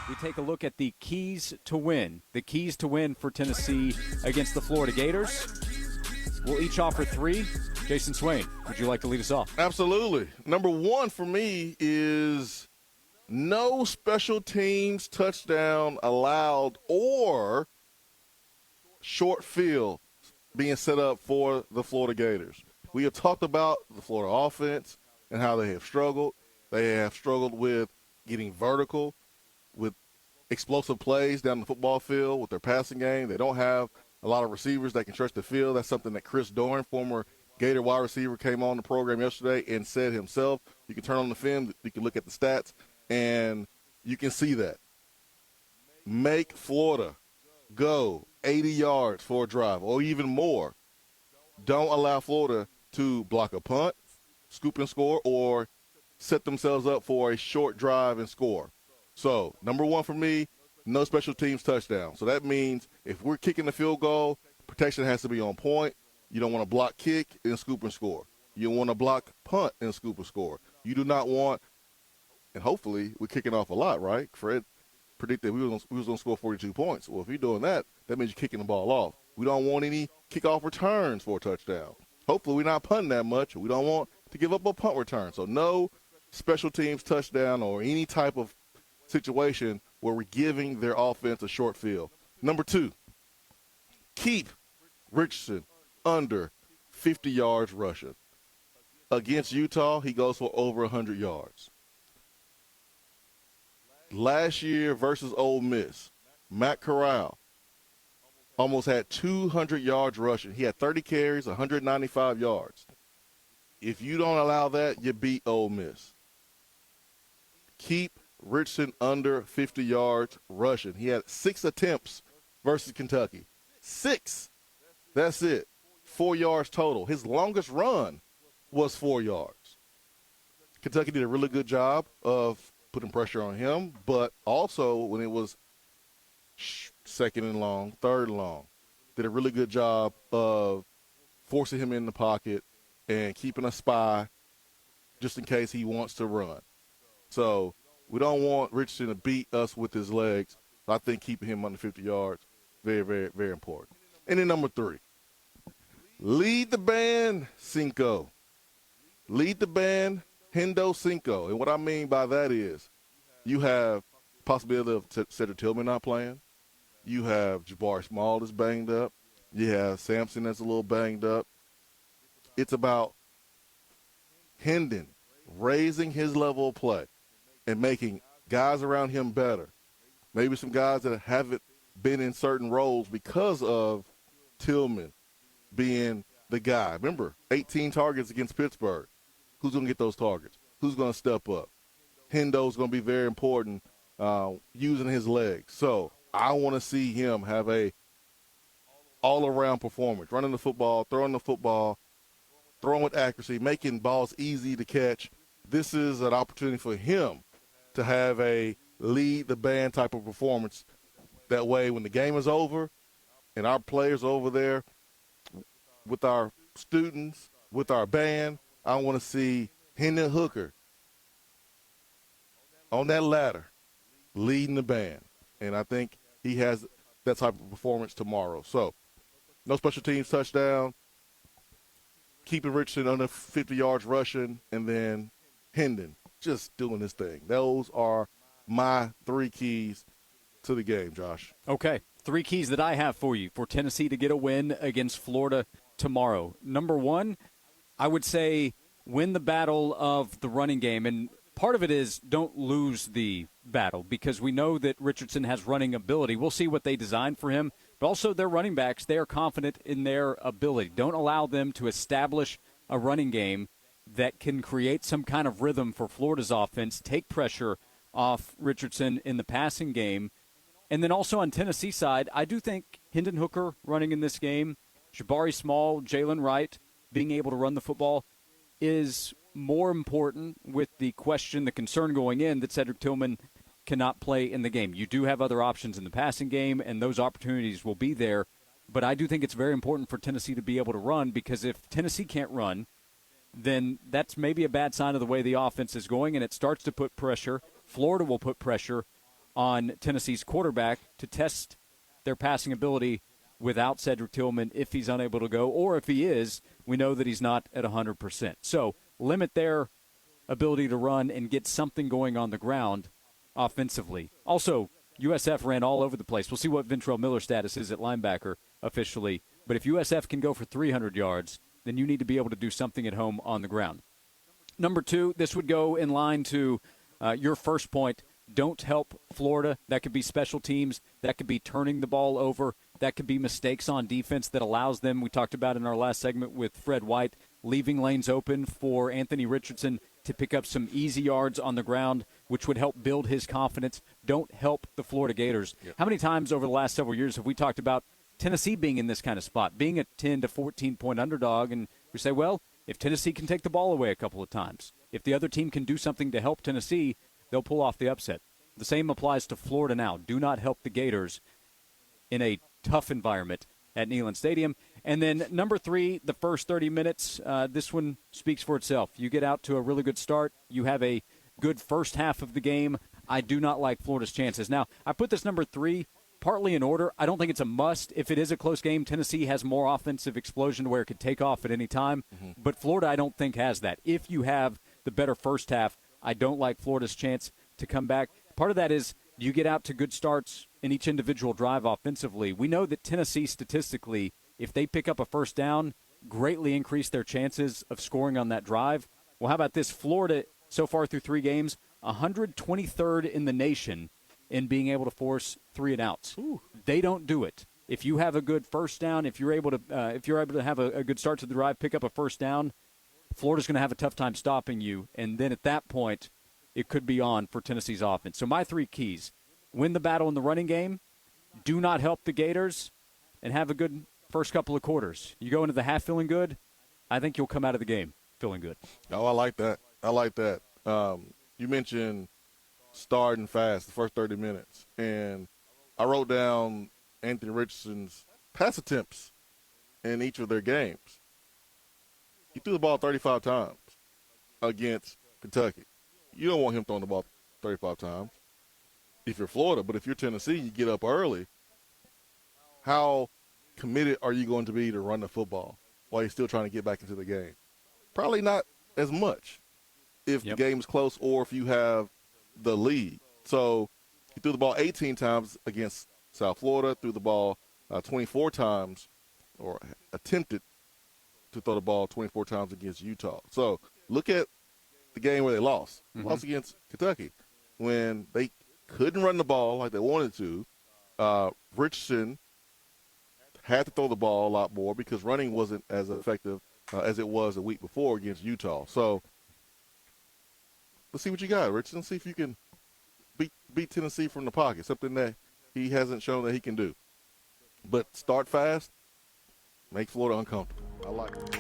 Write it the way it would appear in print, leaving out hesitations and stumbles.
we take a look at the keys to win. The keys to win for Tennessee against the Florida Gators. We'll each offer three. Jason Swain, would you like to lead us off? Absolutely. Number one for me is no special teams touchdown allowed or short field being set up for the Florida Gators. We have talked about the Florida offense and how they have struggled. They have struggled with getting vertical, with explosive plays down the football field with their passing game. They don't have a lot of receivers that can stretch the field. That's something that Chris Doran, former Gator wide receiver, came on the program yesterday and said himself. You can turn on the film, you can look at the stats, and you can see that. Make Florida go 80 yards for a drive or even more. Don't allow Florida to block a punt, scoop and score, or set themselves up for a short drive and score. So, number one for me, no special teams touchdown. So that means if we're kicking the field goal, protection has to be on point. You don't want to block kick and scoop and score. You want to block punt and scoop and score. You do not want, and hopefully we're kicking off a lot, right? Fred predicted we was going to score 42 points. Well, if you're doing that, that means you're kicking the ball off. We don't want any kickoff returns for a touchdown. Hopefully we're not punting that much. We don't want to give up a punt return. So no special teams touchdown or any type of situation where we're giving their offense a short field. Number two, keep Richardson under 50 yards rushing. Against Utah, he goes for over 100 yards. Last year versus Ole Miss, Matt Corral almost had 200 yards rushing. He had 30 carries, 195 yards. If you don't allow that, you beat Ole Miss. Keep Richardson under 50 yards rushing. He had 6 attempts versus Kentucky. 6. That's it. 4 yards total. His longest run was 4 yards. Kentucky did a really good job of putting pressure on him, but also when it was second and long, third and long, did a really good job of forcing him in the pocket and keeping a spy just in case he wants to run. So we don't want Richardson to beat us with his legs. So I think keeping him under 50 yards, very, very, very important. And then number 3, lead the band, Cinco. Lead the band, Hendo Cinco. And what I mean by that is you have possibility of Cedric Tillman not playing. You have Jabari Small that's banged up. You have Sampson that's a little banged up. It's about Hendon raising his level of play and making guys around him better. Maybe some guys that haven't been in certain roles because of Tillman being the guy. Remember, 18 targets against Pittsburgh. Who's going to get those targets? Who's going to step up? Hendo's going to be very important using his legs. So I want to see him have a all-around performance, running the football, throwing with accuracy, making balls easy to catch. This is an opportunity for him to have a lead the band type of performance. That way when the game is over and our players are over there with our students, with our band, I want to see Hendon Hooker on that ladder leading the band. And I think he has that type of performance tomorrow. So no special teams touchdown, keeping Richardson under 50 yards rushing, and then Hendon just doing his thing. Those are my 3 keys to the game, Josh. Okay, 3 keys that I have for you for Tennessee to get a win against Florida tomorrow. Number 1, I would say win the battle of the running game. And part of it is don't lose the battle because we know that Richardson has running ability. We'll see what they design for him. But also their running backs, they are confident in their ability. Don't allow them to establish a running game that can create some kind of rhythm for Florida's offense, take pressure off Richardson in the passing game. And then also on Tennessee side, I do think Hendon Hooker running in this game, Jabari Small, Jalen Wright, being able to run the football is more important with the question, the concern going in that Cedric Tillman cannot play in the game. You do have other options in the passing game, and those opportunities will be there. But I do think it's very important for Tennessee to be able to run because if Tennessee can't run, then that's maybe a bad sign of the way the offense is going, and it starts to put pressure. Florida will put pressure on Tennessee's quarterback to test their passing ability without Cedric Tillman if he's unable to go, or if he is, we know that he's not at 100%. So limit their ability to run and get something going on the ground offensively. Also, USF ran all over the place. We'll see what Ventrell Miller's status is at linebacker officially. But if USF can go for 300 yards, then you need to be able to do something at home on the ground. Number 2, this would go in line to your first point. Don't help Florida. That could be special teams. That could be turning the ball over. That could be mistakes on defense that allows them, we talked about in our last segment with Fred White, leaving lanes open for Anthony Richardson to pick up some easy yards on the ground, which would help build his confidence. Don't help the Florida Gators. Yep. How many times over the last several years have we talked about Tennessee being in this kind of spot, being a 10 to 14-point underdog, and we say, well, if Tennessee can take the ball away a couple of times, if the other team can do something to help Tennessee, they'll pull off the upset. The same applies to Florida now. Do not help the Gators in a tough environment at Neyland Stadium. And then number 3, the first 30 minutes, this one speaks for itself. You get out to a really good start. You have a good first half of the game. I do not like Florida's chances. Now, I put this number 3 partly in order. I don't think it's a must. If it is a close game, Tennessee has more offensive explosion to where it could take off at any time. Mm-hmm. But Florida, I don't think, has that. If you have the better first half, I don't like Florida's chance to come back. Part of that is you get out to good starts in each individual drive offensively. We know that Tennessee, statistically, if they pick up a first down, greatly increase their chances of scoring on that drive. Well, how about this? Florida, so far through 3 games, 123rd in the nation in being able to force 3 and outs. Ooh. They don't do it. If you have a good first down, if you're able to have a good start to the drive, pick up a first down, Florida's going to have a tough time stopping you. And then at that point, it could be on for Tennessee's offense. So my 3 keys: win the battle in the running game, do not help the Gators, and have a good first couple of quarters. You go into the half feeling good, I think you'll come out of the game feeling good. Oh, I like that. You mentioned starting fast the first 30 minutes, and I wrote down Anthony Richardson's pass attempts in each of their games. He threw the ball 35 times against Kentucky. You don't want him throwing the ball 35 times if you're Florida, but if you're Tennessee, you get up early. How committed are you going to be to run the football while you're still trying to get back into the game? Probably not as much if the game's close or if you have the lead. So he threw the ball 18 times against South Florida, threw the ball 24 times, or attempted to throw the ball 24 times against Utah. So look at the game where they lost. Mm-hmm. Lost against Kentucky when they couldn't run the ball like they wanted to. Richardson had to throw the ball a lot more because running wasn't as effective as it was a week before against Utah. So let's see what you got, Richardson. See if you can beat Tennessee from the pocket, something that he hasn't shown that he can do. But start fast, make Florida uncomfortable. I like it.